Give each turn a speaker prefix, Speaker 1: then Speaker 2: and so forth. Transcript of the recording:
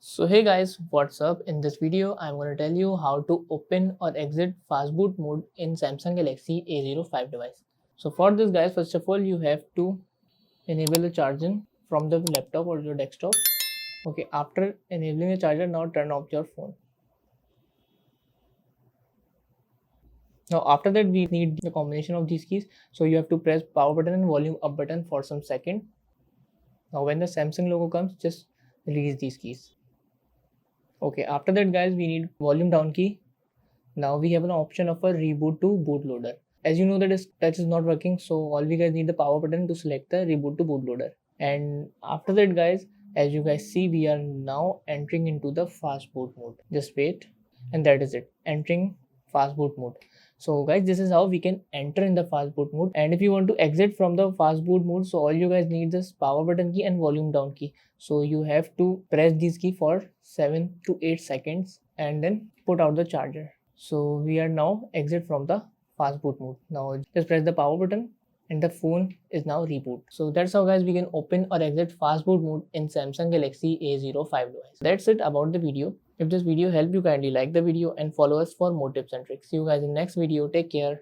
Speaker 1: So hey guys, what's up? In this video, I'm going to tell you how to open or exit Fastboot mode in Samsung Galaxy A05 device. So for this guys, first of all, you have to enable the charging from the laptop or your desktop. Okay, after enabling the charger, now turn off your phone. Now after that, we need the combination of these keys. So you have to press power button and volume up button for some second. Now when the Samsung logo comes, just release these keys. Okay, after that guys, we need volume down key. Now we have an option of a reboot to bootloader. As you know that touch is not working, so all we guys need the power button to select the reboot to bootloader. And after that guys, as you guys see, we are now entering into the fast boot mode. Just wait, and that is it, entering fast boot mode. So guys, this is how we can enter in the fast boot mode. And if you want to exit from the fast boot mode, so all you guys need is power button key and volume down key. So you have to press this key for 7 to 8 seconds and then put out the charger. So we are now exit from the fast boot mode. Now just press the power button and the phone is now reboot. So that's how guys we can open or exit fast boot mode in Samsung Galaxy A05 device. That's it about the video. If this video helped you, kindly like the video and follow us for more tips and tricks. See you guys in next video. Take care.